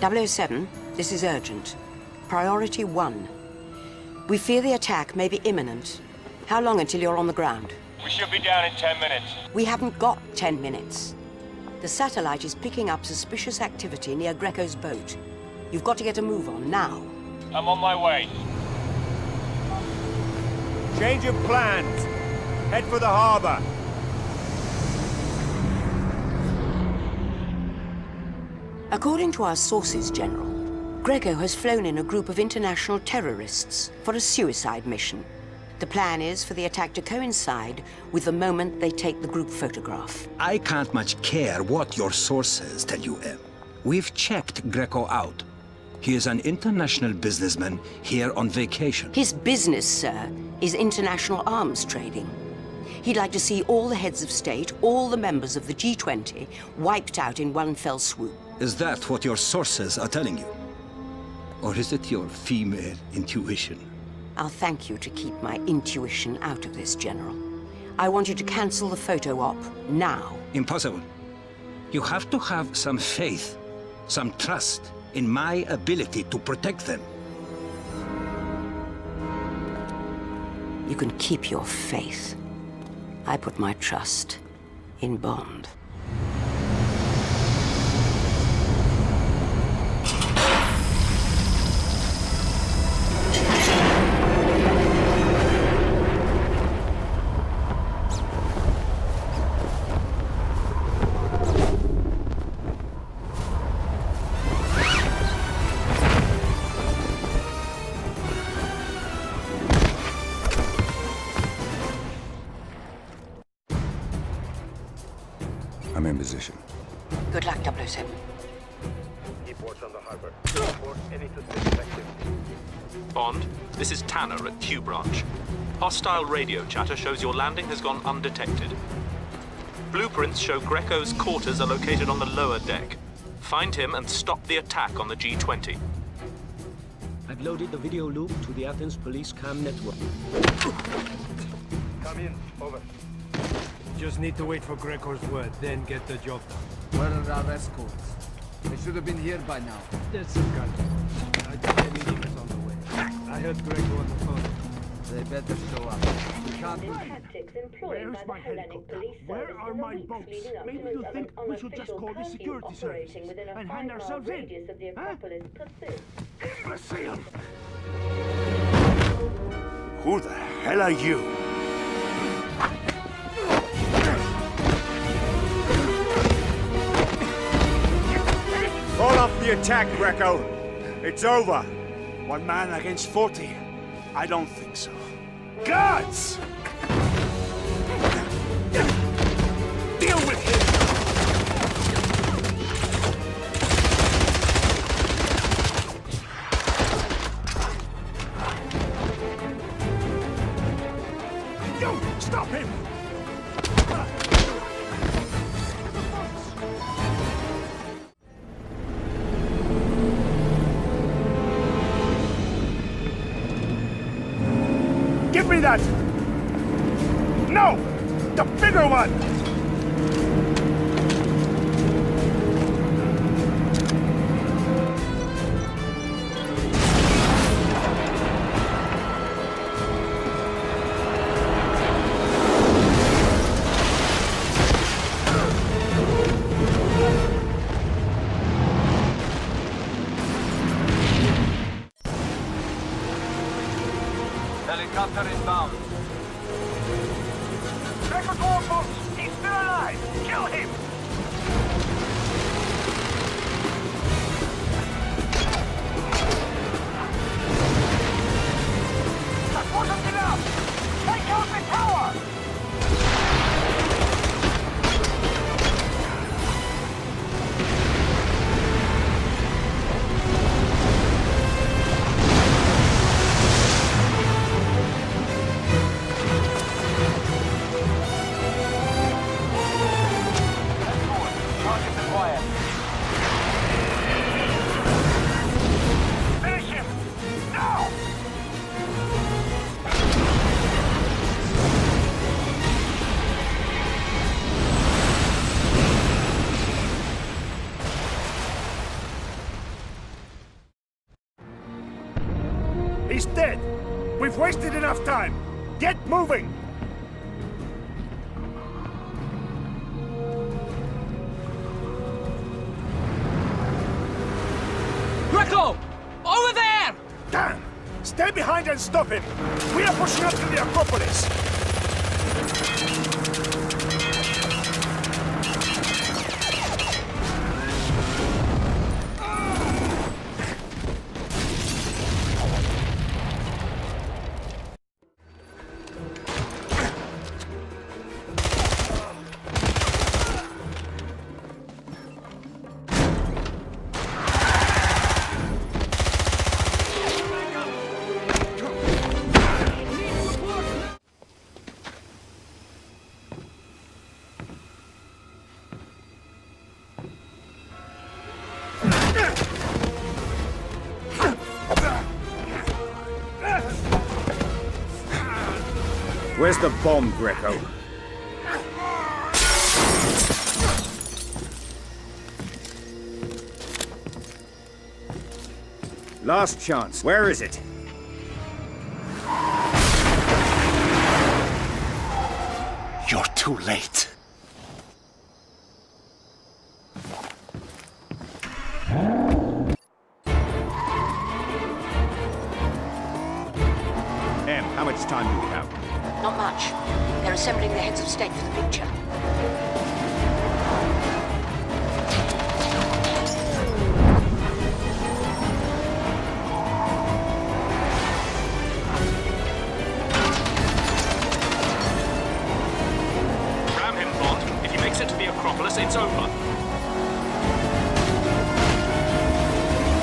007, this is urgent. Priority 1. We fear the attack may be imminent. How long until you're on the ground? We should be down in 10 minutes. We haven't got 10 minutes. The satellite is picking up suspicious activity near Greco's boat. You've got to get a move on, now. I'm on my way. Change of plans. Head for the harbor. According to our sources, General, Greco has flown in a group of international terrorists for a suicide mission. The plan is for the attack to coincide with the moment they take the group photograph. I can't much care what your sources tell you, Em. We've checked Greco out. He is an international businessman here on vacation. His business, sir, is international arms trading. He'd like to see all the heads of state, all the members of the G20, wiped out in one fell swoop. Is that what your sources are telling you? Or is it your female intuition? I'll thank you to keep my intuition out of this, General. I want you to cancel the photo op, now. Impossible. You have to have some faith, some trust in my ability to protect them. You can keep your faith. I put my trust in Bond. I'm in position. Good luck, 007. Keep watch on the harbor. Report any suspicious activity. Bond, this is Tanner at Q Branch. Hostile radio chatter shows your landing has gone undetected. Blueprints show Greco's quarters are located on the lower deck. Find him and stop the attack on the G20. I've loaded the video loop to the Athens police cam network. Come in. Over. Just need to wait for Greco's word, then get the job done. Where are our escorts? They should have been here by now. There's some gun. I think a meeting is on the way. I heard Greco on the phone. They better show up. We can't do tactics employed by the Hellenic police service Where are in the my weeks boats? leading up Maybe to you it think of an we should just unofficial call the curfew security operating services within a and hand 5-mile ourselves in? radius of the Acropolis persists. Imbecile! Who the hell are you? Call off the attack, Greco. It's over. One man against 40. I don't think so. Guards! Deal with him! You! Stop him! Give me that! No! The bigger one! Helicopter inbound. Record war, folks! He's still alive! Kill him! That wasn't enough! Take out the tower! He's dead. We've wasted enough time. Get moving! Greco! Over there! Damn! Stay behind and stop him! We are pushing up to the Acropolis! Where's the bomb, Greco? Last chance. Where is it? You're too late. Em, how much time do we have? Not much. They're assembling the heads of state for the picture. Ram him, Bond. If he makes it to the Acropolis, it's over.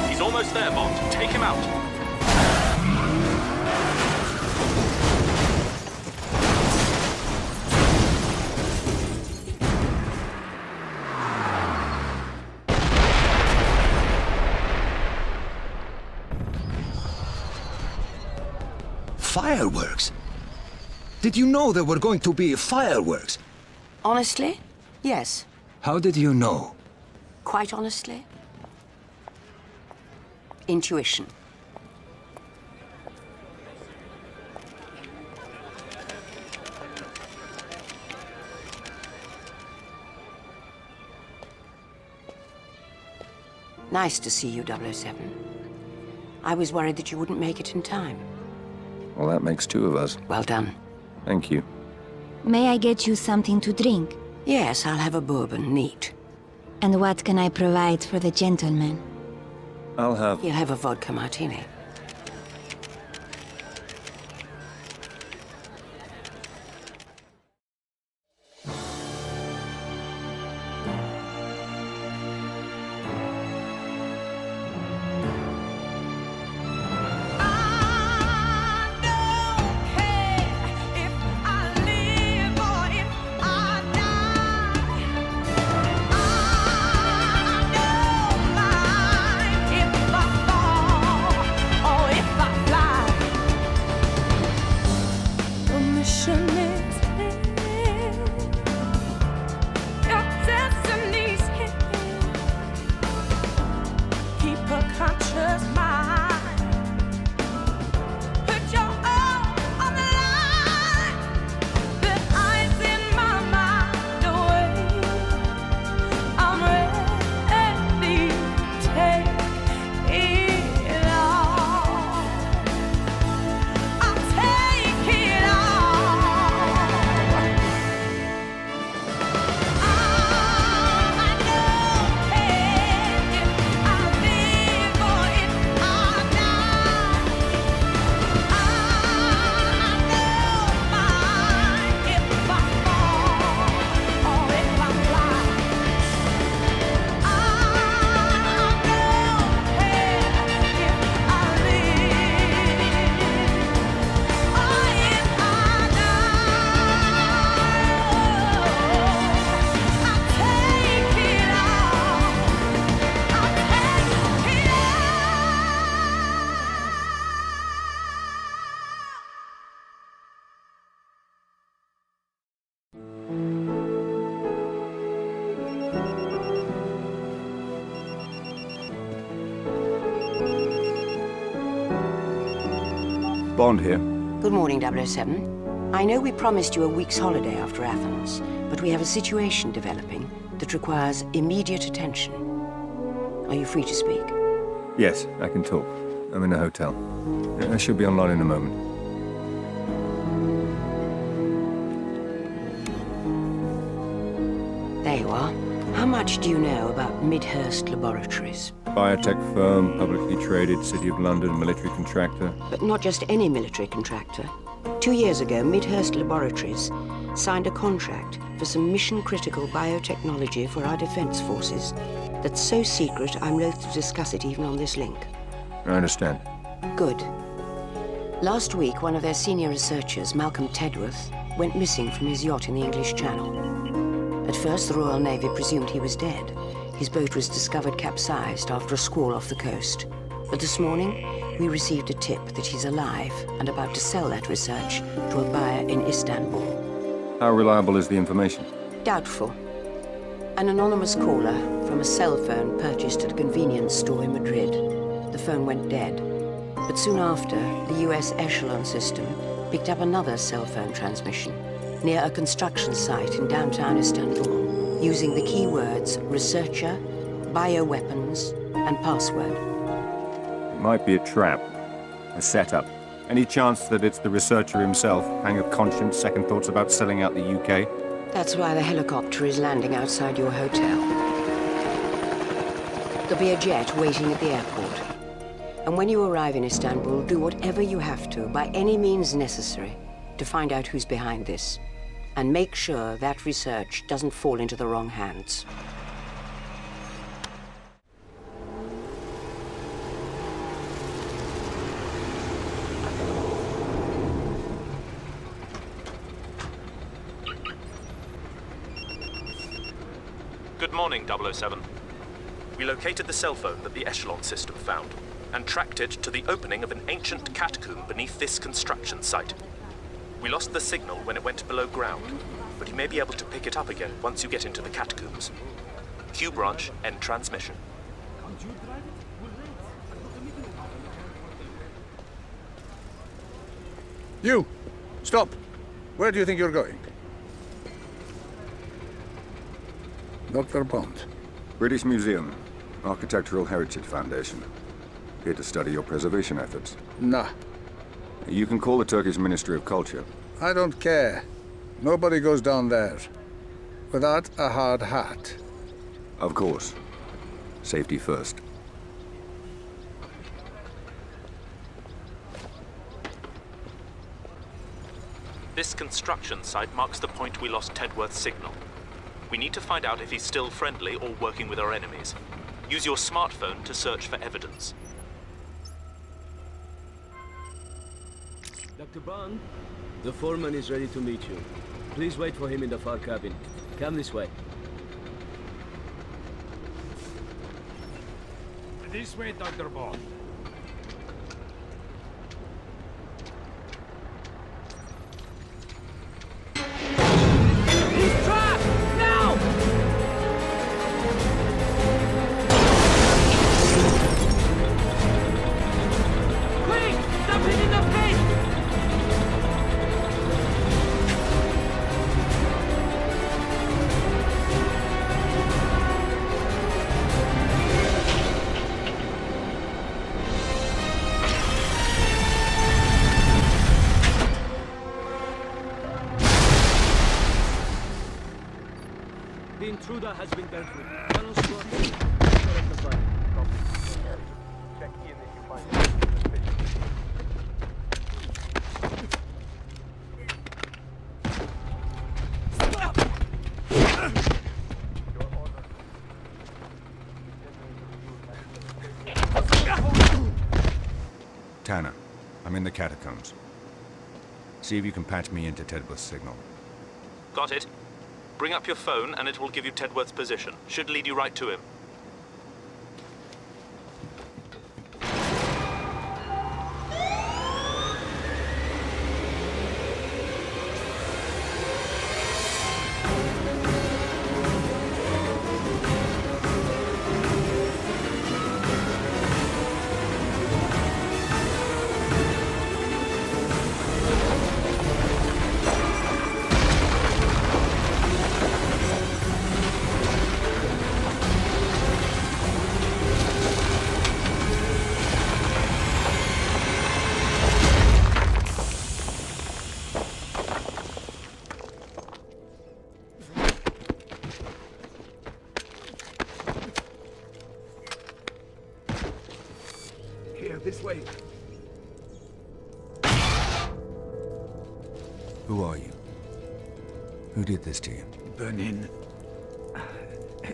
He's almost there, Bond. Take him out. Fireworks? Did you know there were going to be fireworks? Honestly? Yes. How did you know? Quite honestly? Intuition. Nice to see you, 007. I was worried that you wouldn't make it in time. Well, that makes two of us. Well done. Thank you. May I get you something to drink? Yes, I'll have a bourbon, neat. And what can I provide for the gentleman? I'll have... He'll have a vodka martini. Bond here. Good morning, 007. I know we promised you a week's holiday after Athens, but we have a situation developing that requires immediate attention. Are you free to speak? Yes, I can talk. I'm in a hotel. I should be online in a moment. There you are. How much do you know about Midhurst Laboratories? Biotech firm, publicly traded, City of London, military contractor. But not just any military contractor. 2 years ago, Midhurst Laboratories signed a contract for some mission-critical biotechnology for our defense forces that's so secret I'm loath to discuss it even on this link. I understand. Good. Last week, one of their senior researchers, Malcolm Tedworth, went missing from his yacht in the English Channel. At first, the Royal Navy presumed he was dead. His boat was discovered capsized after a squall off the coast. But this morning, we received a tip that he's alive and about to sell that research to a buyer in Istanbul. How reliable is the information? Doubtful. An anonymous caller from a cell phone purchased at a convenience store in Madrid. The phone went dead. But soon after, the US Echelon system picked up another cell phone transmission near a construction site in downtown Istanbul, using the keywords researcher, bioweapons, and password. It might be a trap, a setup. Any chance that it's the researcher himself? Pang of conscience, second thoughts about selling out the UK? That's why the helicopter is landing outside your hotel. There'll be a jet waiting at the airport. And when you arrive in Istanbul, do whatever you have to, by any means necessary, to find out who's behind this. And make sure that research doesn't fall into the wrong hands. Good morning, 007. We located the cell phone that the Echelon system found and tracked it to the opening of an ancient catacomb beneath this construction site. We lost the signal when it went below ground, but you may be able to pick it up again once you get into the catacombs. Q branch, end transmission. You! Stop! Where do you think you're going? Dr. Bond. British Museum, Architectural Heritage Foundation. Here to study your preservation efforts. Nah. You can call the Turkish Ministry of Culture. I don't care. Nobody goes down there without a hard hat. Of course. Safety first. This construction site marks the point we lost Tedworth's signal. We need to find out if he's still friendly or working with our enemies. Use your smartphone to search for evidence. Dr. Bond, the foreman is ready to meet you. Please wait for him in the far cabin. Come this way. This way, Dr. Bond. He's trapped! Now! Quick! Stop him in the face! The intruder has been dealt with. Colonel Scott, correct the file. Check in if you find anything suspicious. Tanner, I'm in the catacombs. See if you can patch me into Tedworth's signal. Got it. Bring up your phone and it will give you Tedworth's position. Should lead you right to him. Here, this way. Who are you? Who did this to you? Bernin.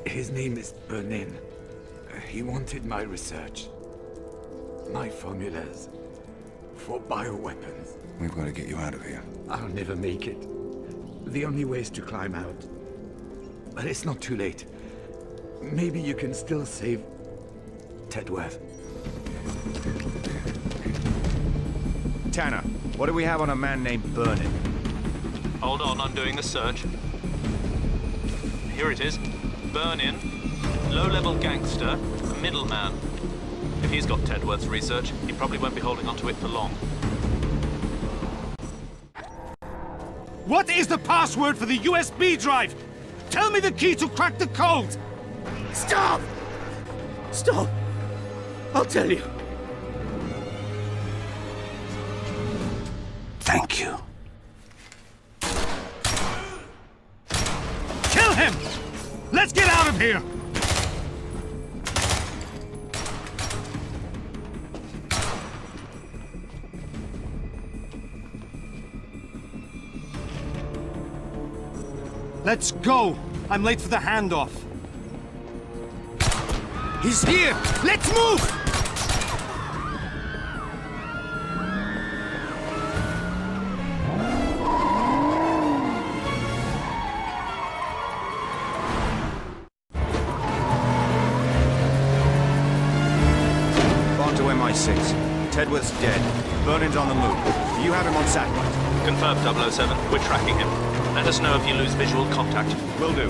His name is Bernin. He wanted my research. My formulas. For bioweapons. We've got to get you out of here. I'll never make it. The only way is to climb out. But it's not too late. Maybe you can still save Tedworth. Tanner, what do we have on a man named Bernin? Hold on, I'm doing a search. Here it is. Bernin, low-level gangster, a middleman. If he's got Tedworth's research, he probably won't be holding onto it for long. What is the password for the USB drive? Tell me the key to crack the code! Stop! Stop! I'll tell you. Thank you. Kill him! Let's get out of here! Let's go! I'm late for the handoff. He's here! Let's move! On to MI6. Tedworth's dead. Bernin's on the move. Do you have him on satellite? Confirmed 007. We're tracking him. Let us know if you lose visual contact. Will do.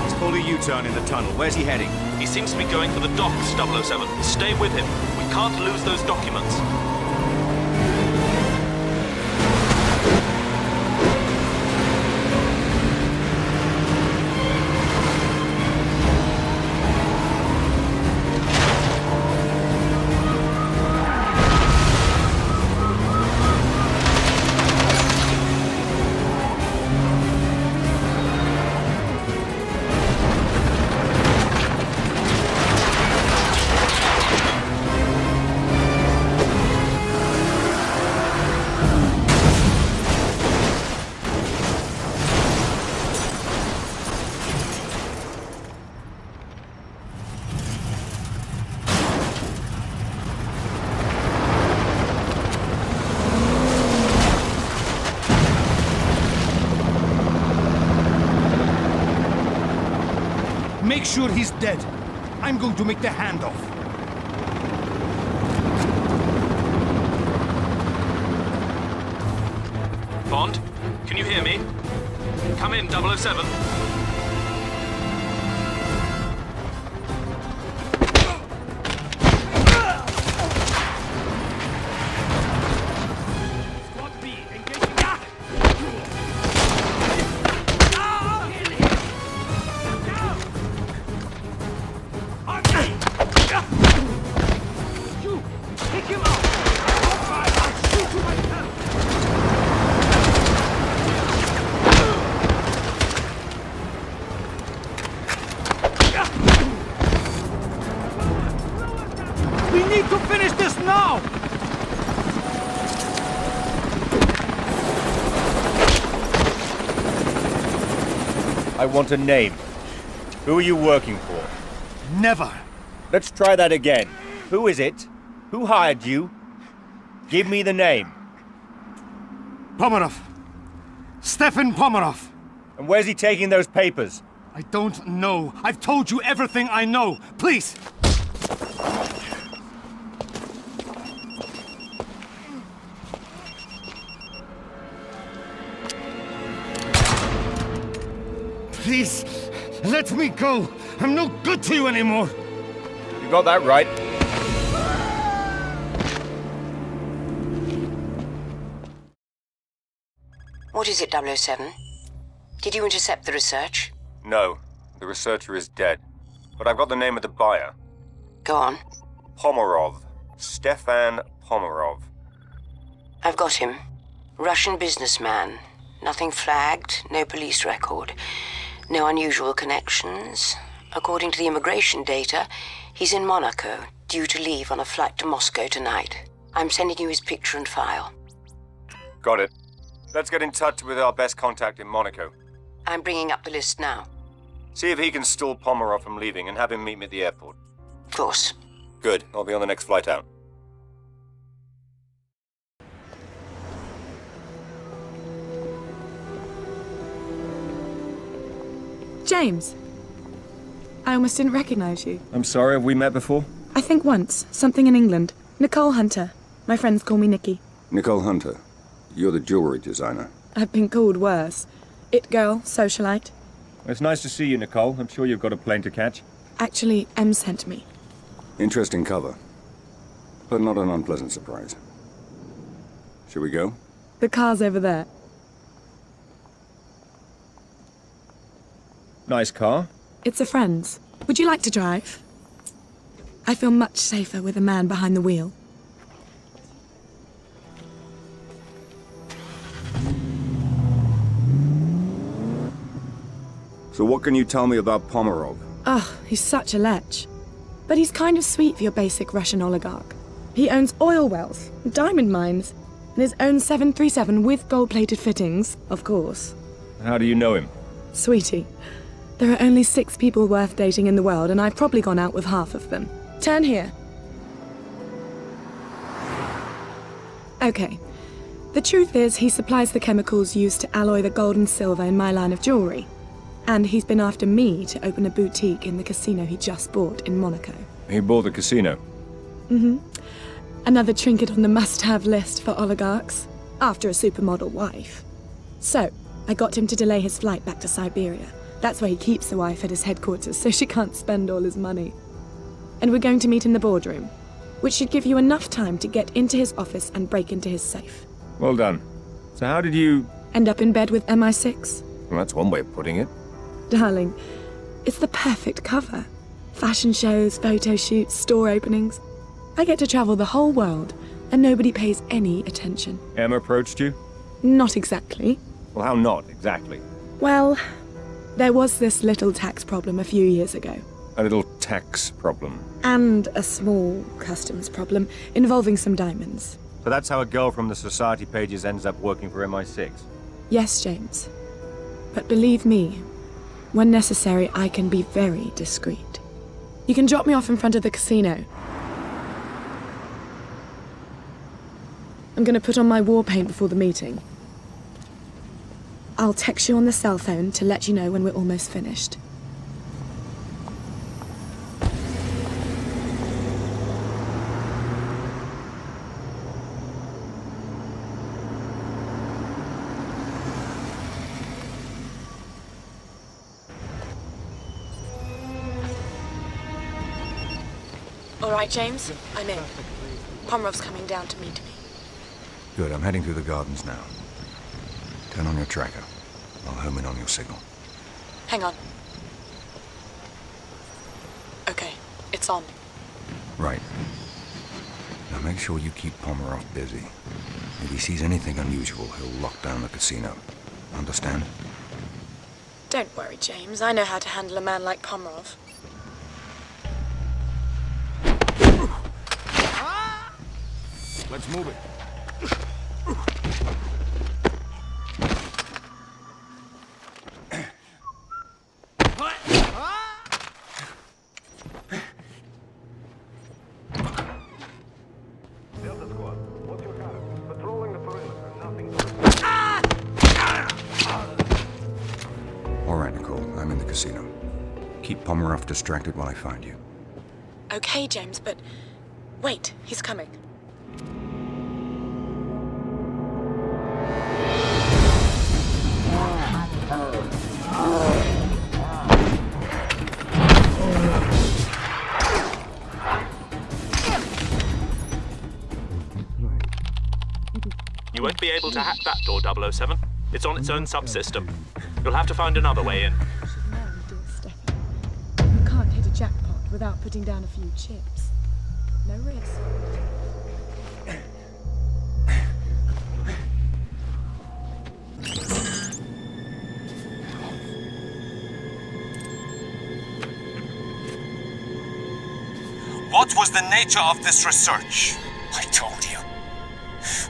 He's pulled a U-turn in the tunnel. Where's he heading? He seems to be going for the docks, 007. Stay with him. We can't lose those documents. Make sure he's dead. I'm going to make the handoff. Bond, can you hear me? Come in, 007. We need to finish this now! I want a name. Who are you working for? Never. Let's try that again. Who is it? Who hired you? Give me the name. Pomerov. Stefan Pomerov. And where's he taking those papers? I don't know. I've told you everything I know. Please! Please, let me go. I'm no good to you anymore. You got that right. What is it, 007? Did you intercept the research? No, the researcher is dead. But I've got the name of the buyer. Go on. Pomerov. Stefan Pomerov. I've got him. Russian businessman. Nothing flagged, no police record, no unusual connections. According to the immigration data, he's in Monaco, due to leave on a flight to Moscow tonight. I'm sending you his picture and file. Got it. Let's get in touch with our best contact in Monaco. I'm bringing up the list now. See if he can stall Pomerov from leaving and have him meet me at the airport. Of course. Good. I'll be on the next flight out. James. I almost didn't recognize you. I'm sorry, have we met before? I think once. Something in England. Nicole Hunter. My friends call me Nikki. Nicole Hunter. You're the jewelry designer. I've been called worse. It girl, socialite. It's nice to see you, Nicole. I'm sure you've got a plane to catch. Actually, Em sent me. Interesting cover. But not an unpleasant surprise. Shall we go? The car's over there. Nice car. It's a friend's. Would you like to drive? I feel much safer with a man behind the wheel. So what can you tell me about Pomerov? Oh, he's such a lech. But he's kind of sweet for your basic Russian oligarch. He owns oil wells, diamond mines, and his own 737 with gold-plated fittings, of course. How do you know him? Sweetie, there are only 6 people worth dating in the world, and I've probably gone out with half of them. Turn here. Okay. The truth is, he supplies the chemicals used to alloy the gold and silver in my line of jewelry. And he's been after me to open a boutique in the casino he just bought in Monaco. He bought the casino? Mm-hmm. Another trinket on the must-have list for oligarchs, after a supermodel wife. So, I got him to delay his flight back to Siberia. That's where he keeps the wife at his headquarters, so she can't spend all his money. And we're going to meet in the boardroom, which should give you enough time to get into his office and break into his safe. Well done. So how did you... End up in bed with MI6? Well, that's one way of putting it. Darling, it's the perfect cover. Fashion shows, photo shoots, store openings. I get to travel the whole world, and nobody pays any attention. Emma approached you? Not exactly. Well, how not exactly? Well, there was this little tax problem a few years ago. A little tax problem? And a small customs problem involving some diamonds. So that's how a girl from the society pages ends up working for MI6? Yes, James. But believe me, when necessary, I can be very discreet. You can drop me off in front of the casino. I'm gonna put on my war paint before the meeting. I'll text you on the cell phone to let you know when we're almost finished. All right, James, I'm in. Pomerov's coming down to meet me. Good, I'm heading through the gardens now. Turn on your tracker. I'll home in on your signal. Hang on. Okay, it's on. Right. Now make sure you keep Pomerov busy. If he sees anything unusual, he'll lock down the casino. Understand? Don't worry, James. I know how to handle a man like Pomerov. Let's move it. Delta Squad, what's your status? Patrolling the perimeter. Nothing to... All right, Nicole. I'm in the casino. Keep Pomerov distracted while I find you. Okay, James, but... Wait, he's coming. You won't be able to hack that door, 007. It's on its own subsystem. You'll have to find another way in. You can't hit a jackpot without putting down a few chips. No risk. What was the nature of this research? I told you.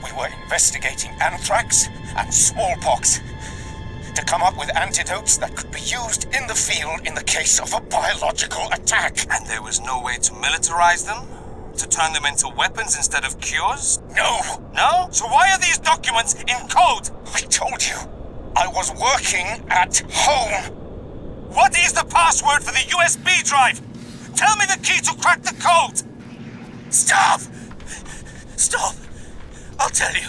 We were investigating anthrax and smallpox to come up with antidotes that could be used in the field in the case of a biological attack. And there was no way to militarize them? To turn them into weapons instead of cures? No! No? So why are these documents in code? I told you. I was working at home. What is the password for the USB drive? Tell me the key to crack the code! Stop! Stop! I'll tell you.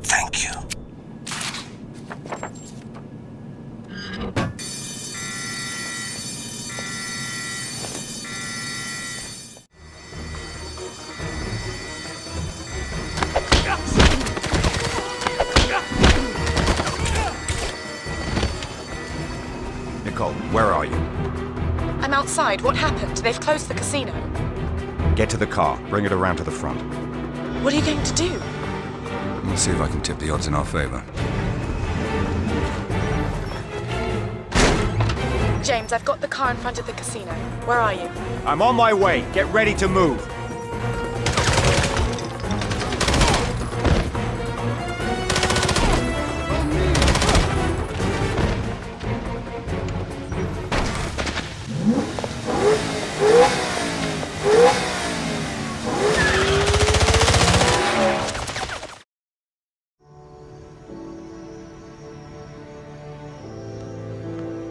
Thank you. Nicole, where are you? I'm outside. What happened? They've closed the casino. Get to the car. Bring it around to the front. What are you going to do? We'll see if I can tip the odds in our favor. James, I've got the car in front of the casino. Where are you? I'm on my way. Get ready to move.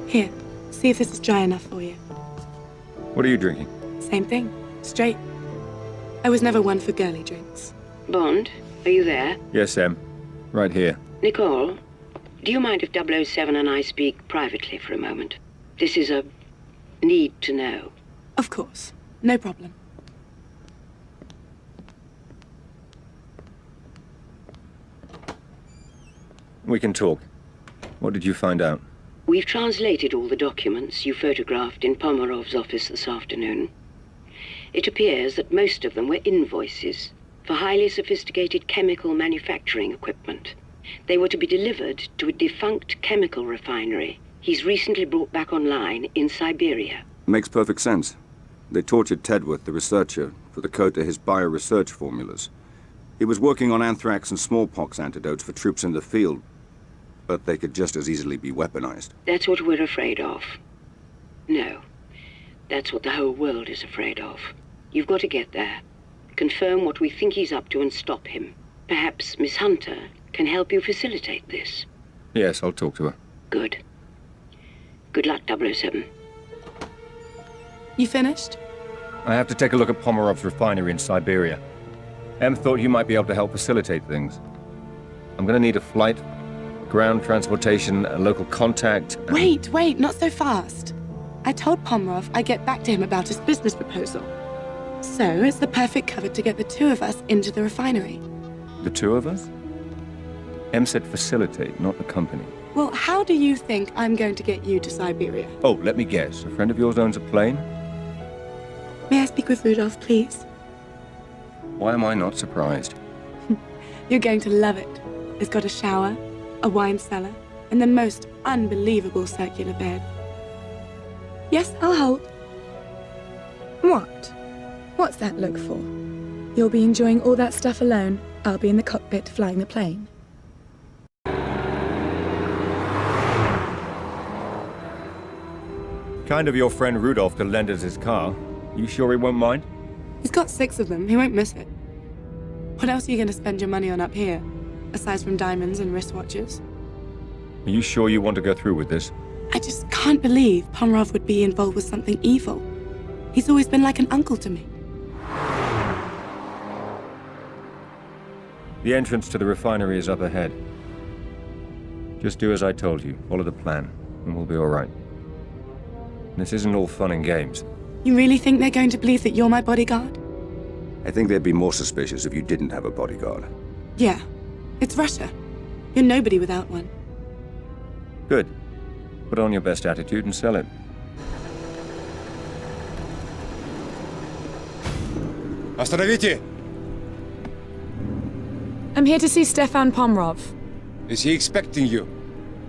Here, see if this is dry enough for you. What are you drinking? Same thing, straight. I was never one for girly drinks. Bond, are you there? Yes, Em. Right here. Nicole, do you mind if 007 and I speak privately for a moment? This is a need to know. Of course, no problem. We can talk. What did you find out? We've translated all the documents you photographed in Pomerov's office this afternoon. It appears that most of them were invoices for highly sophisticated chemical manufacturing equipment. They were to be delivered to a defunct chemical refinery he's recently brought back online in Siberia. Makes perfect sense. They tortured Tedworth, the researcher, for the code to his bioresearch formulas. He was working on anthrax and smallpox antidotes for troops in the field, but they could just as easily be weaponized. That's what we're afraid of. No. That's what the whole world is afraid of. You've got to get there. Confirm what we think he's up to and stop him. Perhaps Miss Hunter can help you facilitate this. Yes, I'll talk to her. Good. Good luck, 007. You finished? I have to take a look at Pomerov's refinery in Siberia. Em thought you might be able to help facilitate things. I'm gonna need a flight, ground transportation, a local contact, and... Wait, not so fast. I told Pomerov I'd get back to him about his business proposal. So it's the perfect cover to get the two of us into the refinery. The two of us? Em said facilitate, not the company. Well, how do you think I'm going to get you to Siberia? Oh, let me guess. A friend of yours owns a plane? May I speak with Rudolph, please? Why am I not surprised? You're going to love it. It's got a shower, a wine cellar, and the most unbelievable circular bed. Yes, I'll hold. What? What's that look for? You'll be enjoying all that stuff alone. I'll be in the cockpit flying the plane. Kind of your friend Rudolph to lend us his car. You sure he won't mind? He's got 6 of them. He won't miss it. What else are you going to spend your money on up here, aside from diamonds and wristwatches? Are you sure you want to go through with this? I just can't believe Pomerov would be involved with something evil. He's always been like an uncle to me. The entrance to the refinery is up ahead. Just do as I told you. Follow the plan, and we'll be all right. This isn't all fun and games. You really think they're going to believe that you're my bodyguard? I think they'd be more suspicious if you didn't have a bodyguard. Yeah. It's Russia. You're nobody without one. Good. Put on your best attitude and sell it. Остановите! I'm here to see Stefan Pomerov. Is he expecting you?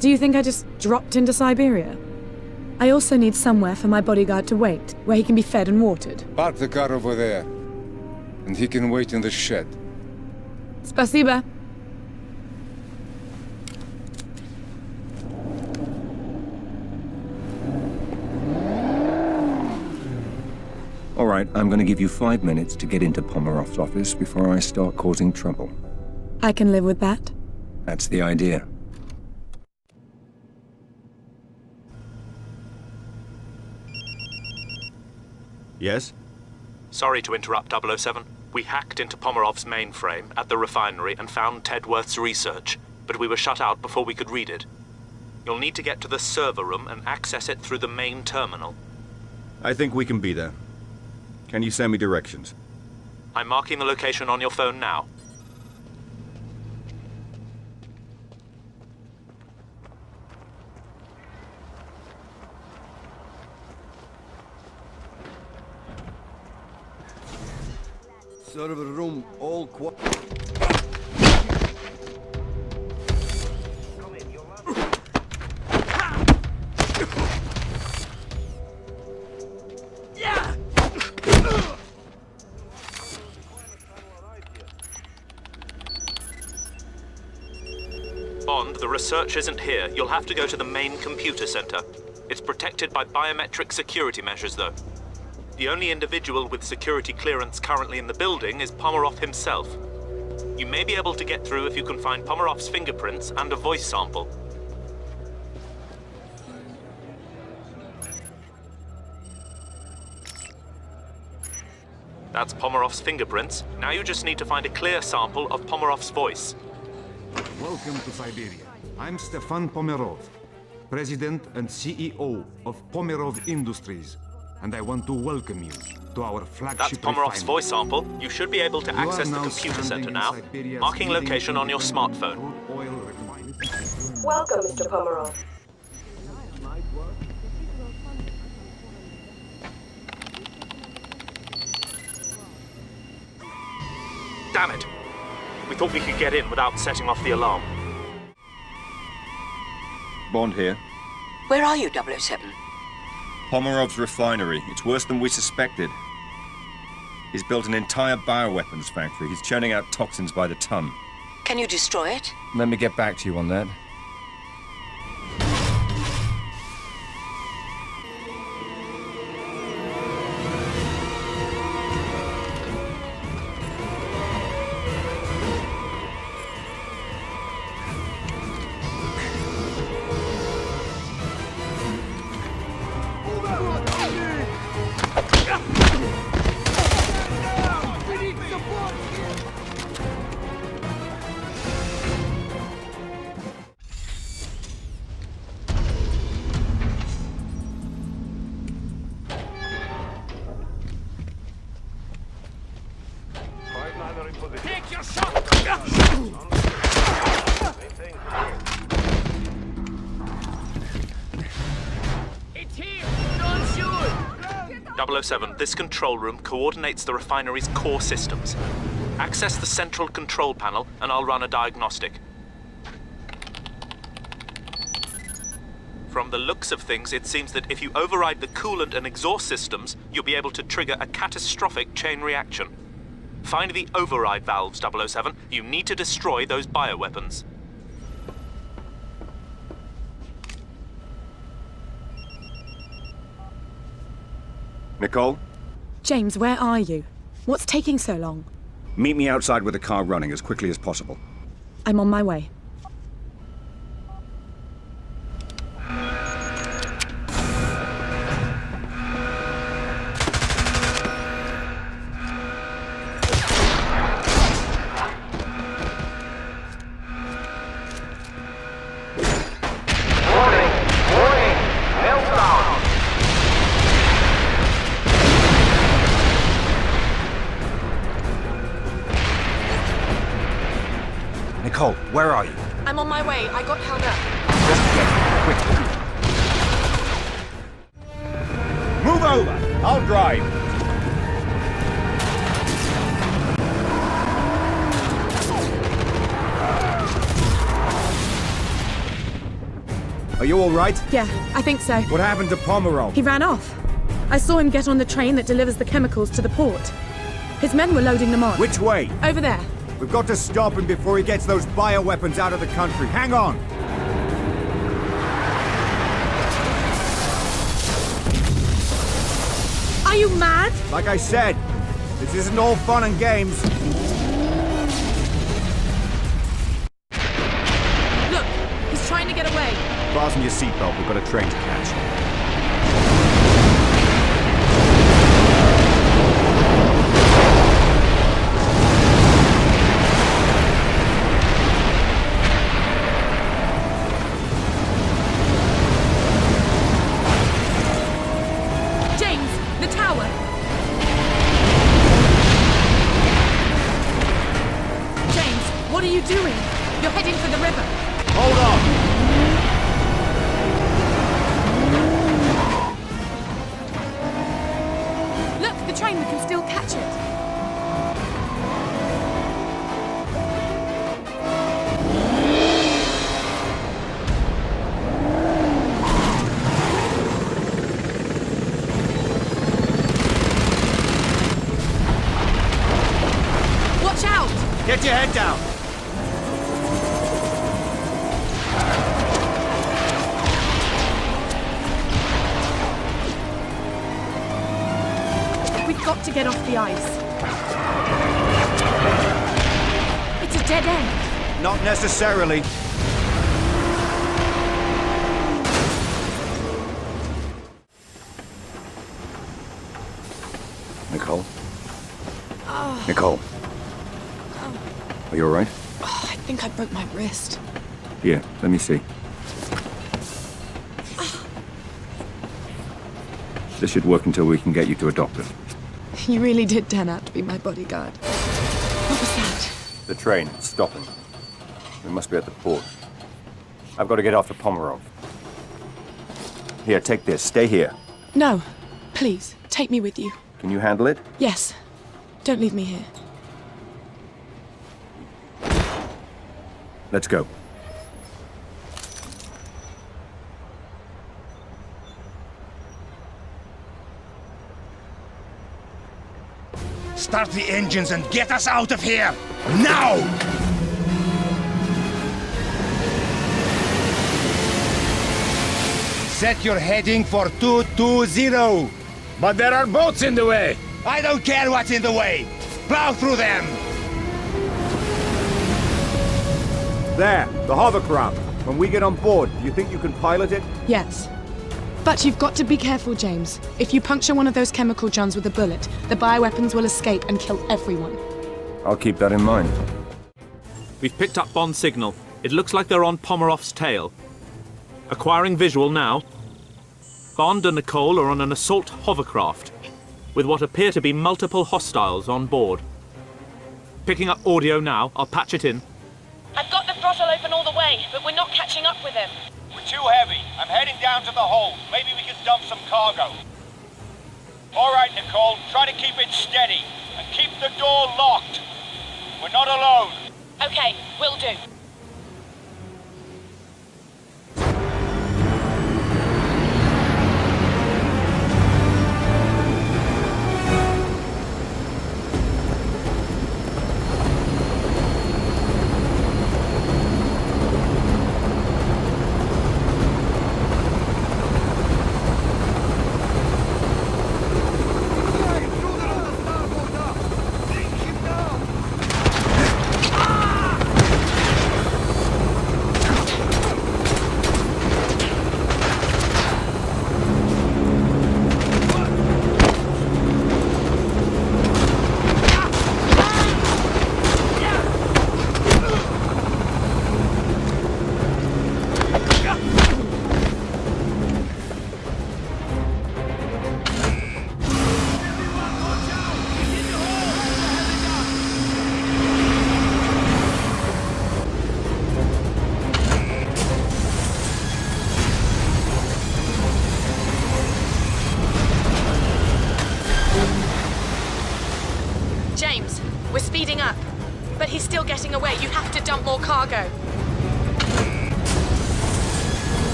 Do you think I just dropped into Siberia? I also need somewhere for my bodyguard to wait, where he can be fed and watered. Park the car over there, and he can wait in the shed. Spasiba. All right, I'm going to give you 5 minutes to get into Pomerov's office before I start causing trouble. I can live with that. That's the idea. Yes? Sorry to interrupt, 007. We hacked into Pomerov's mainframe at the refinery and found Tedworth's research, but we were shut out before we could read it. You'll need to get to the server room and access it through the main terminal. I think we can be there. Can you send me directions? I'm marking the location on your phone now. Server room, all quiet. Bond, the research isn't here. You'll have to go to the main computer center. It's protected by biometric security measures, though. The only individual with security clearance currently in the building is Pomerov himself. You may be able to get through if you can find Pomerov's fingerprints and a voice sample. That's Pomerov's fingerprints. Now you just need to find a clear sample of Pomerov's voice. Welcome to Siberia. I'm Stefan Pomerov, President and CEO of Pomerov Industries, and I want to welcome you to our flagship That's Pomerov's voice sample. You should be able to access the computer center now. Marking location on your smartphone. Welcome, Mr. Pomerov. Damn it! We thought we could get in without setting off the alarm. Bond here. Where are you, 007? Pomerov's refinery. It's worse than we suspected. He's built an entire bioweapons factory. He's churning out toxins by the ton. Can you destroy it? Let me get back to you on that. Take your shot! It's here! Don't shoot! 007, this control room coordinates the refinery's core systems. Access the central control panel and I'll run a diagnostic. From the looks of things, it seems that if you override the coolant and exhaust systems, you'll be able to trigger a catastrophic chain reaction. Find the override valves, 007. You need to destroy those bioweapons. Nicole? James, where are you? What's taking so long? Meet me outside with the car running as quickly as possible. I'm on my way. Nicole, where are you? I'm on my way. I got held up. Quickly. Move over. I'll drive. Are you all right? Yeah, I think so. What happened to Pomerov? He ran off. I saw him get on the train that delivers the chemicals to the port. His men were loading them on. Which way? Over there. We've got to stop him before he gets those bioweapons out of the country. Hang on! Are you mad? Like I said, this isn't all fun and games. Look, he's trying to get away. Fasten your seatbelt, we've got a train to catch. Get your head down! We've got to get off the ice. It's a dead end. Not necessarily. Nicole? Oh. Nicole? Are you all right? Oh, I think I broke my wrist. Here, let me see. This should work until we can get you to a doctor. You really did turn out to be my bodyguard. What was that? The train, stopping. We must be at the port. I've got to get after Pomerov. Here, take this. Stay here. No. Please, take me with you. Can you handle it? Yes. Don't leave me here. Let's go. Start the engines and get us out of here! Now! Set your heading for 220. But there are boats in the way! I don't care what's in the way! Plow through them! There, the hovercraft. When we get on board, do you think you can pilot it? Yes. But you've got to be careful, James. If you puncture one of those chemical johns with a bullet, the bioweapons will escape and kill everyone. I'll keep that in mind. We've picked up Bond's signal. It looks like they're on Pomerov's tail. Acquiring visual now. Bond and Nicole are on an assault hovercraft, with what appear to be multiple hostiles on board. Picking up audio now. I'll patch it in. I've got the throttle open all the way, but we're not catching up with him. We're too heavy. I'm heading down to the hold. Maybe we can dump some cargo. All right, Nicole, try to keep it steady and keep the door locked. We're not alone. Okay, will do. We're speeding up. But he's still getting away. You have to dump more cargo.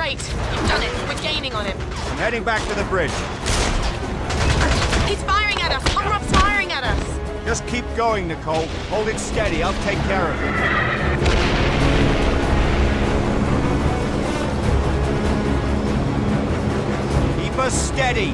Great. You've done it. We're gaining on him. I'm heading back to the bridge. He's firing at us. Pomerov's firing at us. Just keep going, Nicole. Hold it steady. I'll take care of it. Keep us steady.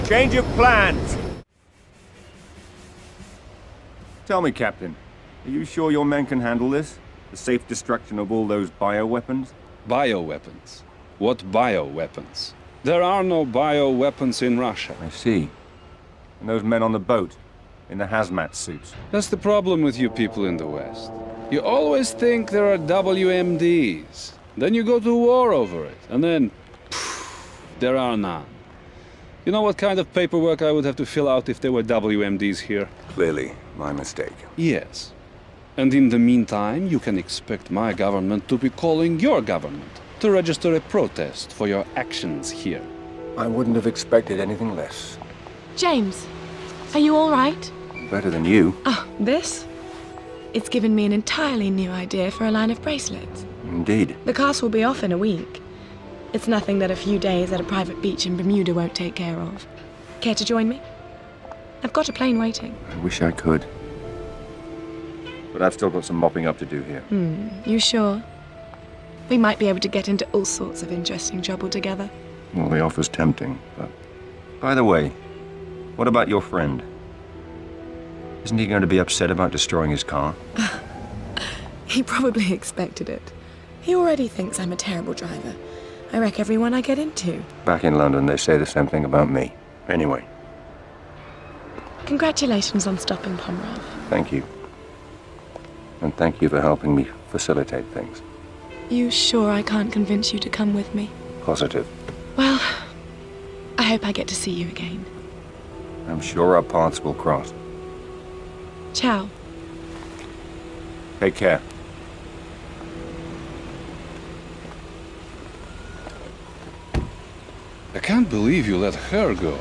Change of plans. Tell me, Captain, are you sure your men can handle this? The safe destruction of all those bioweapons? Bioweapons? What bioweapons? There are no bioweapons in Russia. I see. And those men on the boat, in the hazmat suits? That's the problem with you people in the West. You always think there are WMDs. Then you go to war over it, and then, there are none. You know what kind of paperwork I would have to fill out if there were WMDs here? Clearly, my mistake. Yes. And in the meantime, you can expect my government to be calling your government to register a protest for your actions here. I wouldn't have expected anything less. James, are you all right? Better than you. Oh, this? It's given me an entirely new idea for a line of bracelets. Indeed. The cast will be off in a week. It's nothing that a few days at a private beach in Bermuda won't take care of. Care to join me? I've got a plane waiting. I wish I could. But I've still got some mopping up to do here. You sure? We might be able to get into all sorts of interesting trouble together. Well, the offer's tempting, but... By the way, what about your friend? Isn't he going to be upset about destroying his car? He probably expected it. He already thinks I'm a terrible driver. I wreck everyone I get into. Back in London, they say the same thing about me. Anyway. Congratulations on stopping Pomerov. Thank you. And thank you for helping me facilitate things. You sure I can't convince you to come with me? Positive. Well, I hope I get to see you again. I'm sure our paths will cross. Ciao. Take care. I can't believe you let her go.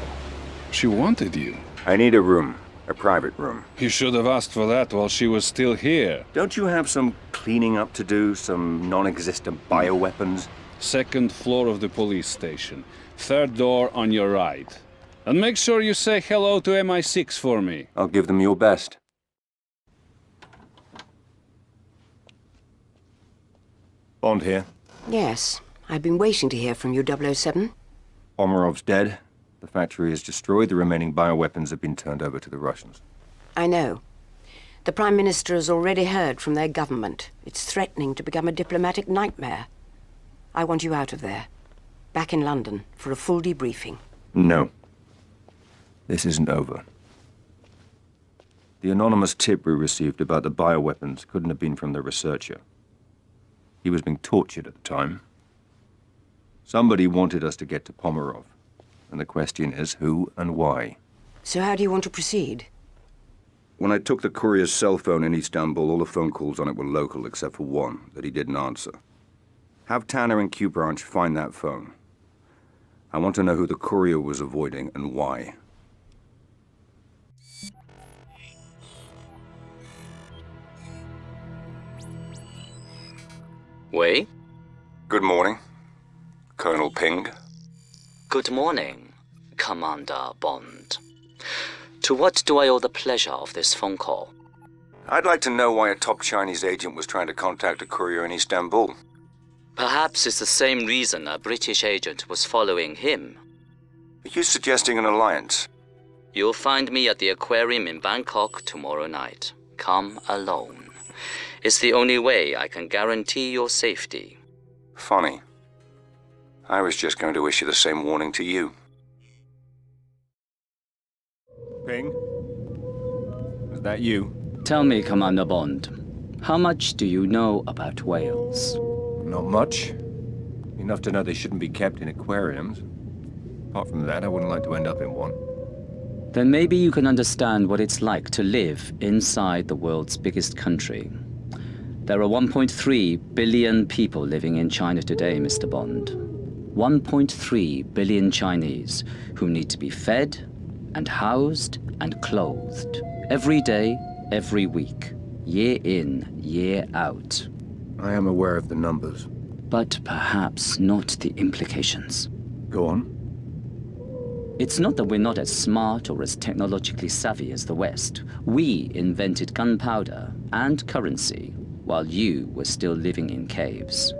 She wanted you. I need a room. A private room. You should have asked for that while she was still here. Don't you have some cleaning up to do? Some non-existent bioweapons? Second floor of the police station. Third door on your right. And make sure you say hello to MI6 for me. I'll give them your best. Bond here. Yes, I've been waiting to hear from you, 007. Pomerov's dead. The factory is destroyed. The remaining bioweapons have been turned over to the Russians. I know. The Prime Minister has already heard from their government. It's threatening to become a diplomatic nightmare. I want you out of there. Back in London for a full debriefing. No. This isn't over. The anonymous tip we received about the bioweapons couldn't have been from the researcher. He was being tortured at the time. Somebody wanted us to get to Pomerov. And the question is, who and why? So how do you want to proceed? When I took the courier's cell phone in Istanbul, all the phone calls on it were local, except for one that he didn't answer. Have Tanner and Q Branch find that phone. I want to know who the courier was avoiding and why. Wei? Good morning, Colonel Ping. Good morning, Commander Bond. To what do I owe the pleasure of this phone call? I'd like to know why a top Chinese agent was trying to contact a courier in Istanbul. Perhaps it's the same reason a British agent was following him. Are you suggesting an alliance? You'll find me at the aquarium in Bangkok tomorrow night. Come alone. It's the only way I can guarantee your safety. Funny. I was just going to issue the same warning to you. Ping? Is that you? Tell me, Commander Bond, how much do you know about whales? Not much. Enough to know they shouldn't be kept in aquariums. Apart from that, I wouldn't like to end up in one. Then maybe you can understand what it's like to live inside the world's biggest country. There are 1.3 billion people living in China today, Mr. Bond. 1.3 billion Chinese who need to be fed and housed and clothed every day, every week, year in, year out. I am aware of the numbers. But perhaps not the implications. Go on. It's not that we're not as smart or as technologically savvy as the West. We invented gunpowder and currency while you were still living in caves.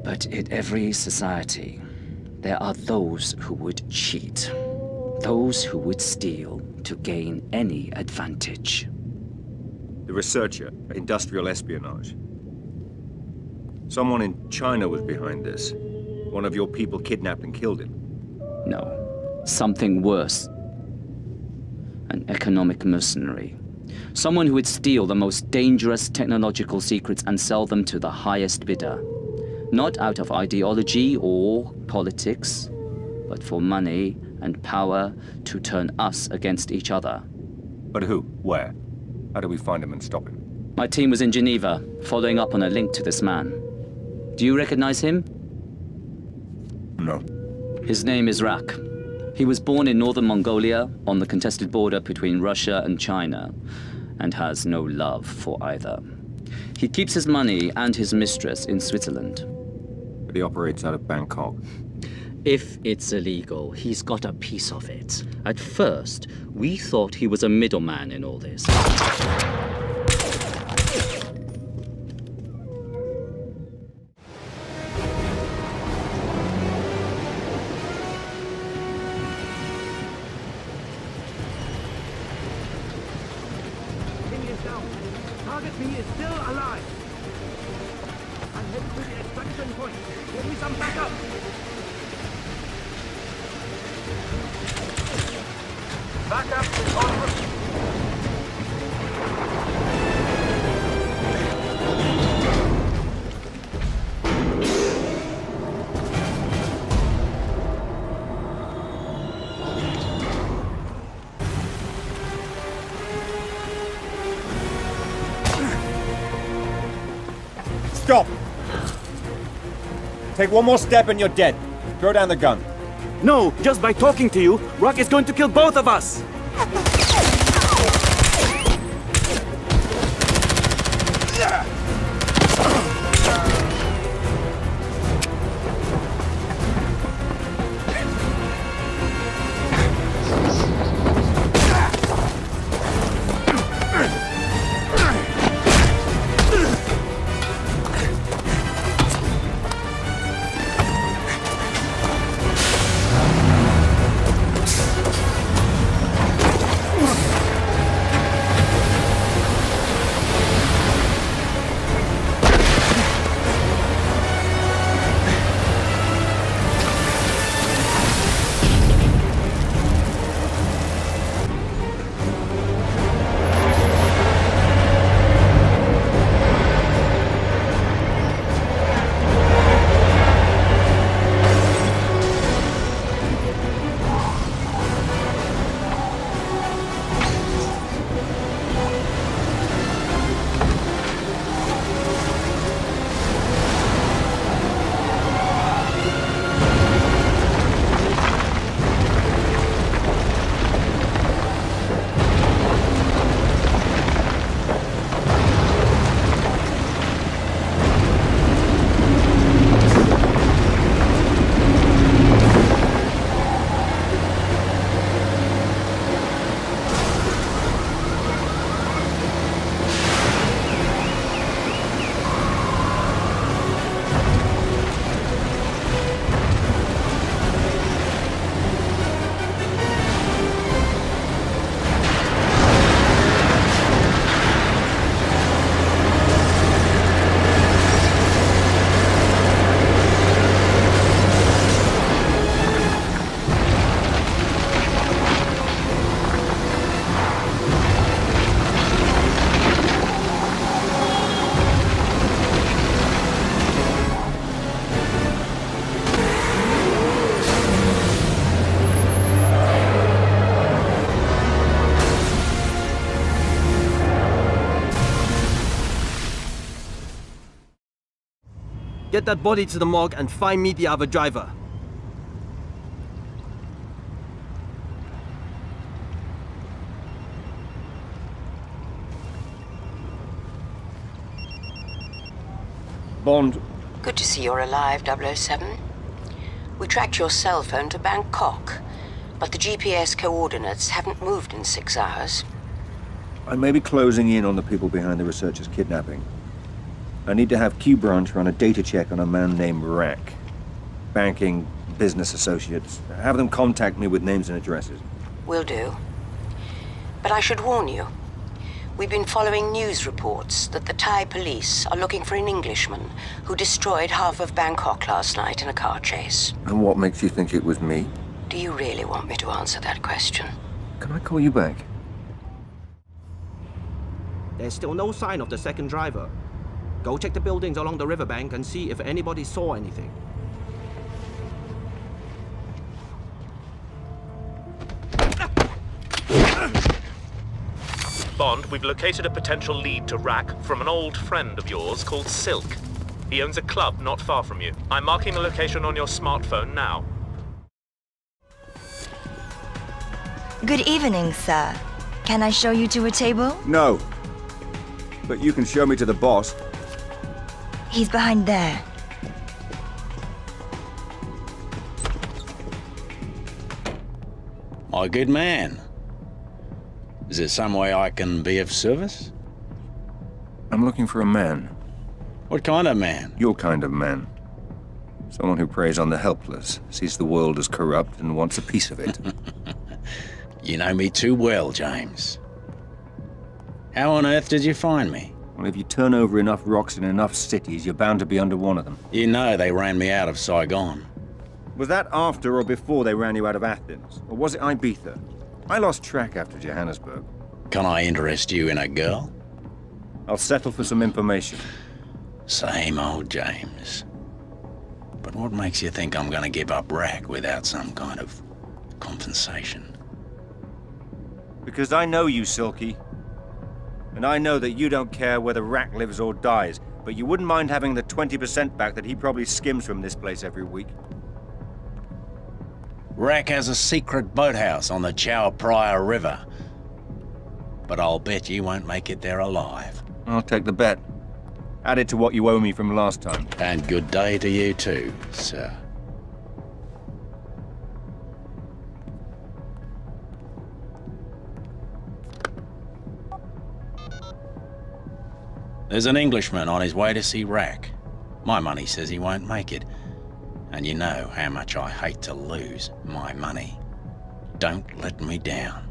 But in every society, there are those who would cheat, those who would steal to gain any advantage. The researcher, industrial espionage. Someone in China was behind this. One of your people kidnapped and killed him. No, something worse. An economic mercenary. Someone who would steal the most dangerous technological secrets and sell them to the highest bidder. Not out of ideology or politics, but for money and power to turn us against each other. But who? Where? How do we find him and stop him? My team was in Geneva, following up on a link to this man. Do you recognize him? No. His name is Rak. He was born in northern Mongolia, on the contested border between Russia and China, and has no love for either. He keeps his money and his mistress in Switzerland. But he operates out of Bangkok. If it's illegal, he's got a piece of it. At first, we thought he was a middleman in all this. Target B is still alive. I'm headed to the extraction point. Give me some backup. Backup is on route. Stop! Take one more step and you're dead. Throw down the gun. No, just by talking to you, Rock is going to kill both of us! Get that body to the morgue and find me the other driver. Bond. Good to see you're alive, 007. We tracked your cell phone to Bangkok, but the GPS coordinates haven't moved in 6 hours. I may be closing in on the people behind the researcher's kidnapping. I need to have Q Branch run a data check on a man named Rack. Banking, business associates. Have them contact me with names and addresses. Will do. But I should warn you. We've been following news reports that the Thai police are looking for an Englishman who destroyed half of Bangkok last night in a car chase. And what makes you think it was me? Do you really want me to answer that question? Can I call you back? There's still no sign of the second driver. Go check the buildings along the riverbank and see if anybody saw anything. Bond, we've located a potential lead to Rack from an old friend of yours called Silk. He owns a club not far from you. I'm marking the location on your smartphone now. Good evening, sir. Can I show you to a table? No. But you can show me to the boss. He's behind there. My good man. Is there some way I can be of service? I'm looking for a man. What kind of man? Your kind of man. Someone who preys on the helpless, sees the world as corrupt, and wants a piece of it. You know me too well, James. How on earth did you find me? Well, if you turn over enough rocks in enough cities, you're bound to be under one of them. You know they ran me out of Saigon. Was that after or before they ran you out of Athens? Or was it Ibiza? I lost track after Johannesburg. Can I interest you in a girl? I'll settle for some information. Same old James. But what makes you think I'm gonna give up Rack without some kind of compensation? Because I know you, Silky. And I know that you don't care whether Rack lives or dies, but you wouldn't mind having the 20% back that he probably skims from this place every week. Rack has a secret boathouse on the Chao Phraya River. But I'll bet you won't make it there alive. I'll take the bet. Add it to what you owe me from last time. And good day to you too, sir. There's an Englishman on his way to see Rack. My money says he won't make it. And you know how much I hate to lose my money. Don't let me down.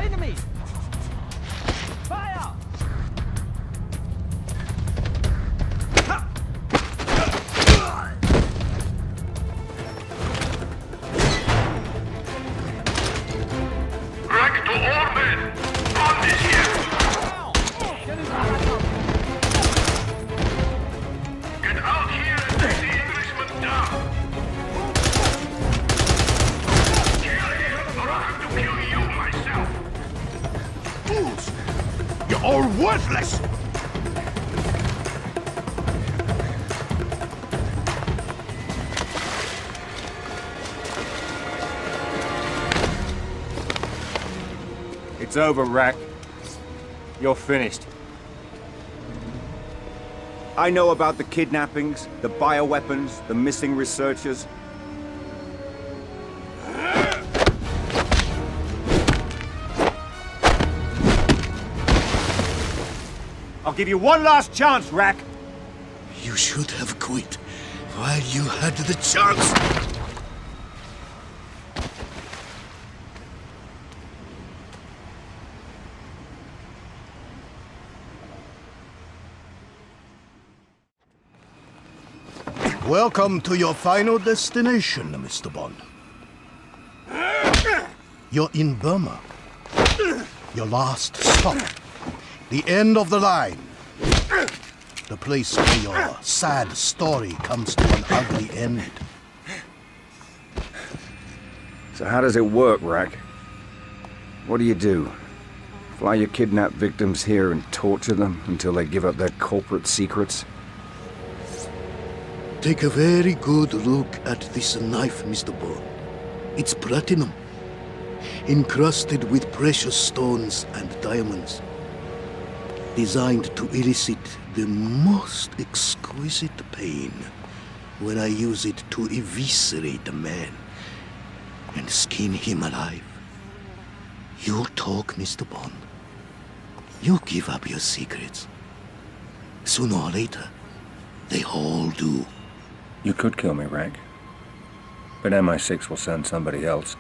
Enemy! Fire! Rack to all men! Bond is here! Get out here and take the Englishman down! Kill him, or I'll have to kill you myself! Fools! You're all worthless! It's over, Rack. You're finished. I know about the kidnappings, the bioweapons, the missing researchers. I'll give you one last chance, Rack. You should have quit while you had the chance. Welcome to your final destination, Mr. Bond. You're in Burma. Your last stop. The end of the line. The place where your sad story comes to an ugly end. So how does it work, Rack? What do? Fly your kidnapped victims here and torture them until they give up their corporate secrets? Take a very good look at this knife, Mr. Bond. It's platinum, encrusted with precious stones and diamonds, designed to elicit the most exquisite pain when I use it to eviscerate a man and skin him alive. You talk, Mr. Bond. You give up your secrets. Sooner or later, they all do. You could kill me, Rack. But MI6 will send somebody else.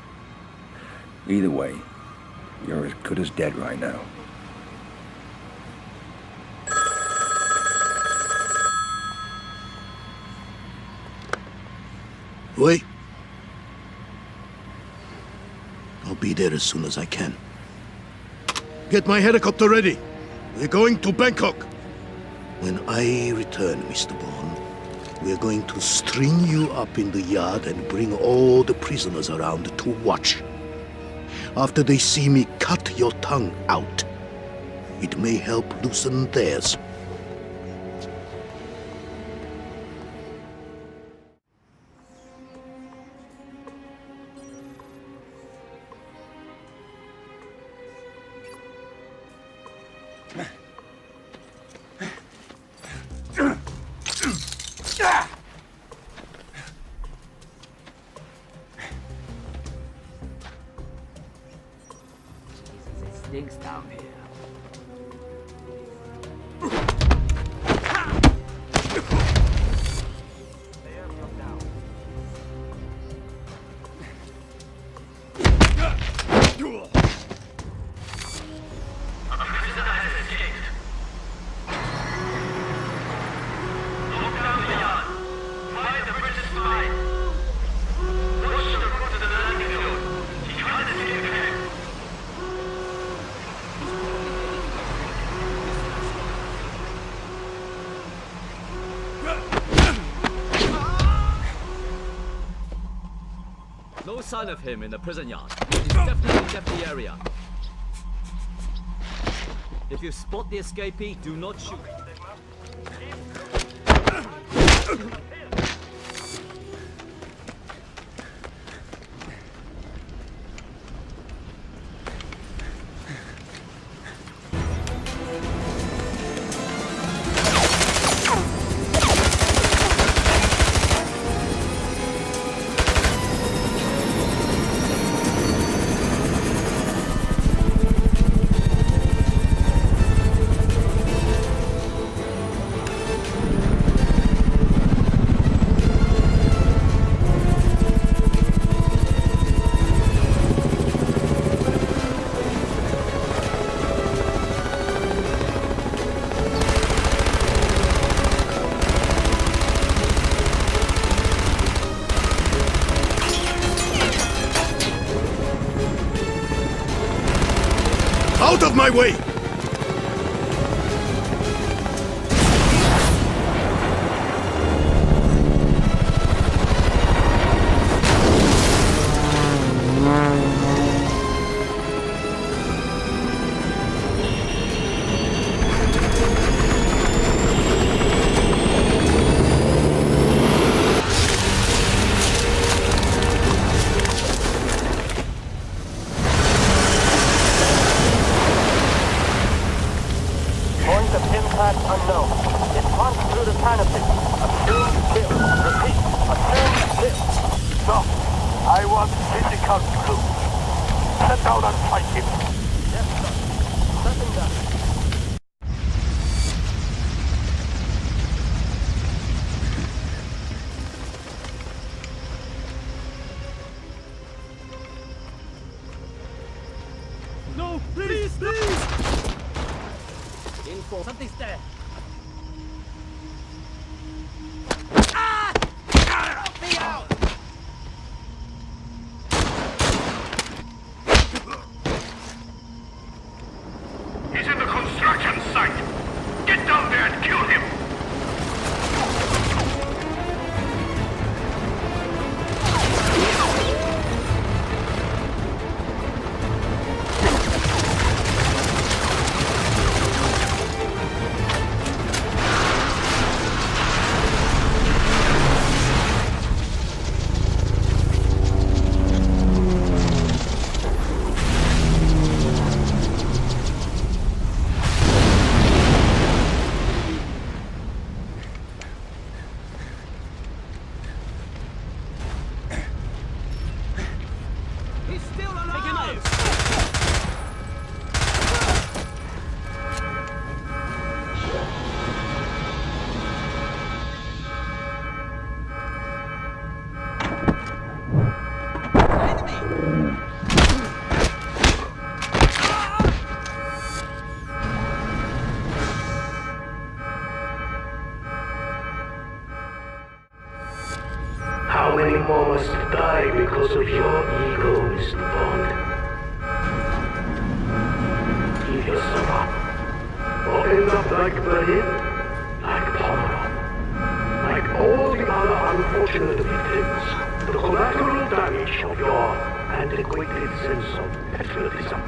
Either way, you're as good as dead right now. Wait. I'll be there as soon as I can. Get my helicopter ready. We're going to Bangkok. When I return, Mr. Bond, we're going to string you up in the yard and bring all the prisoners around to watch. After they see me cut your tongue out, it may help loosen theirs. Stinks down here. No sign of him in the prison yard. He's definitely left the area. If you spot the escapee, do not shoot. Out of my way! Unknown. It runs through the canopy. Assume kill. Repeat. Assume kill. No. I want physical proof. Set down and fight him. Yes, sir. Setting down. No, please, please! Info. Something's there. Help me out! many more must die because of your ego, Mr. Bond? Give yourself up. Or end up like Berlin, like Pomerov, like all the other unfortunate victims, the collateral damage of your antiquated sense of patriotism.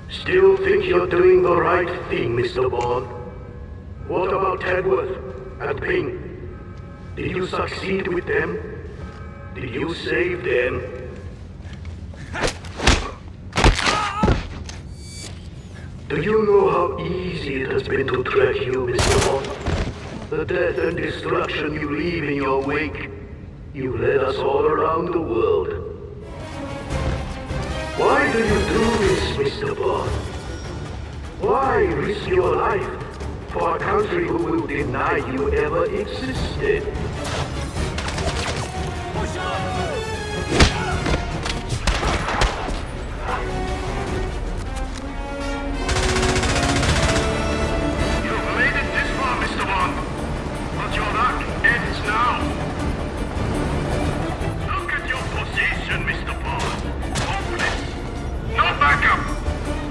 Still think you're doing the right thing, Mr. Bond? What about Tedworth and Ping? Did you succeed with them? Did you save them? Do you know how easy it has been to track you, Mr. Bond? The death and destruction you leave in your wake. You led us all around the world. Why do you do this, Mr. Bond? Why risk your life for a country who will deny you ever existed? You've made it this far, Mr. Bond, but your luck ends now. Look at your position, Mr. Bond. Hopeless. No backup.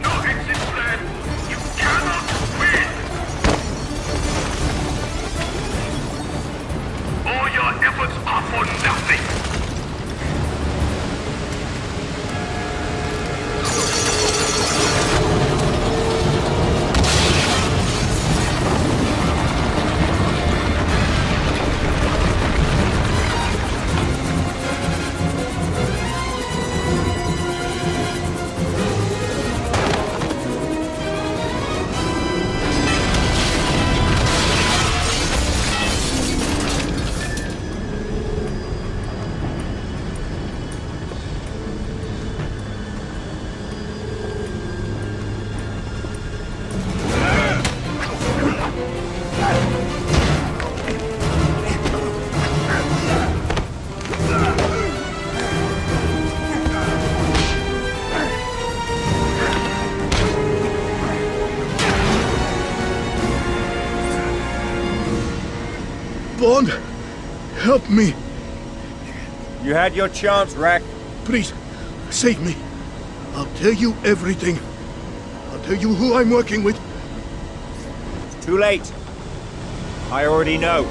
No exit plan. You cannot win. All your efforts are for nothing. Bond, help me. You had your chance, Rack. Please, save me. I'll tell you everything. I'll tell you who I'm working with. It's too late. I already know.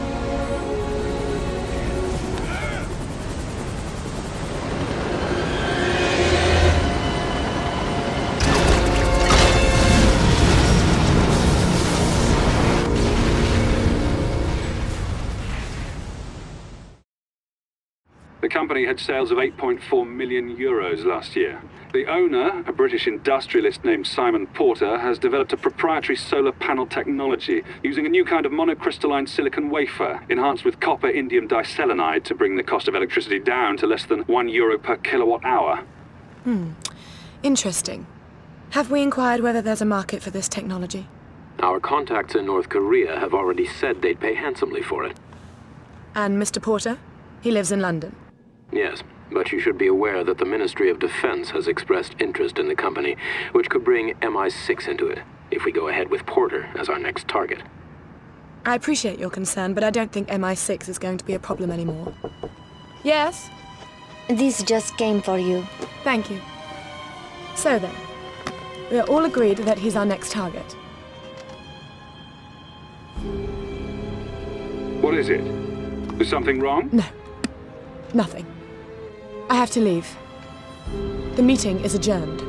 The company had sales of 8.4 million euros last year. The owner, a British industrialist named Simon Porter, has developed a proprietary solar panel technology using a new kind of monocrystalline silicon wafer, enhanced with copper indium diselenide to bring the cost of electricity down to less than €1 per kilowatt hour. Interesting. Have we inquired whether there's a market for this technology? Our contacts in North Korea have already said they'd pay handsomely for it. And Mr. Porter? He lives in London. Yes, but you should be aware that the Ministry of Defense has expressed interest in the company, which could bring MI6 into it, if we go ahead with Porter as our next target. I appreciate your concern, but I don't think MI6 is going to be a problem anymore. Yes? This just came for you. Thank you. So then, we are all agreed that he's our next target. What is it? Is something wrong? No. Nothing. I have to leave. The meeting is adjourned.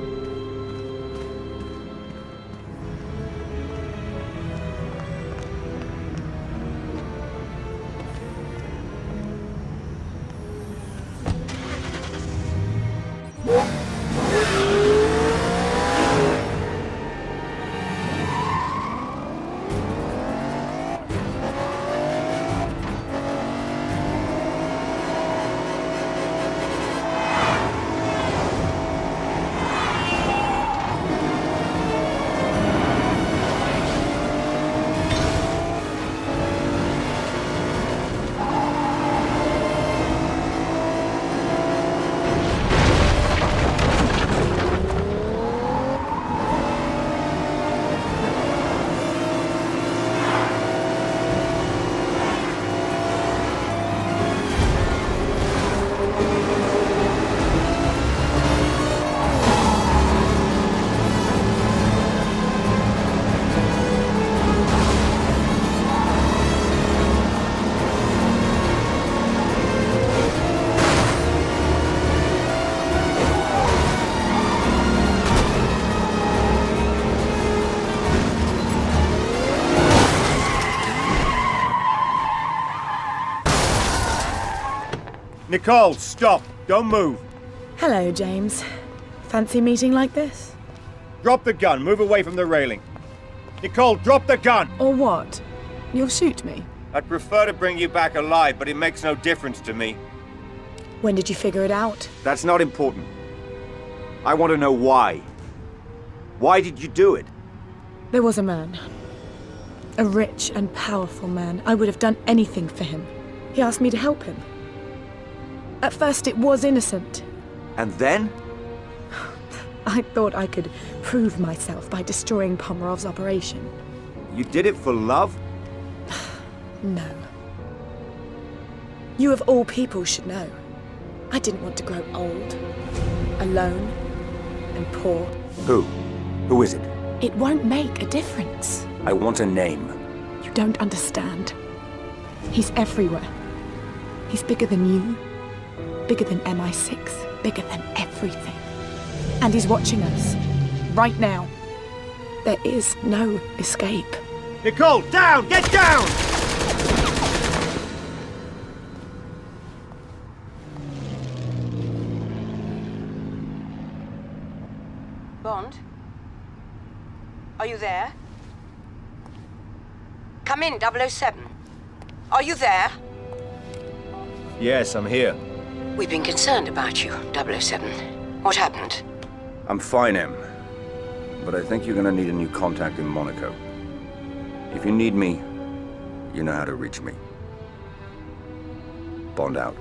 Nicole, stop! Don't move! Hello, James. Fancy meeting like this? Drop the gun, move away from the railing. Nicole, drop the gun! Or what? You'll shoot me? I'd prefer to bring you back alive, but it makes no difference to me. When did you figure it out? That's not important. I want to know why. Why did you do it? There was a man. A rich and powerful man. I would have done anything for him. He asked me to help him. At first it was innocent. And then? I thought I could prove myself by destroying Pomerov's operation. You did it for love? No. You of all people should know. I didn't want to grow old, alone, and poor. Who? Who is it? It won't make a difference. I want a name. You don't understand. He's everywhere. He's bigger than you, bigger than MI6, bigger than everything. And he's watching us, right now. There is no escape. Nicole, down! Get down! Bond? Are you there? Come in, 007. Are you there? Yes, I'm here. We've been concerned about you, 007. What happened? I'm fine, Em. But I think you're gonna need a new contact in Monaco. If you need me, you know how to reach me. Bond out.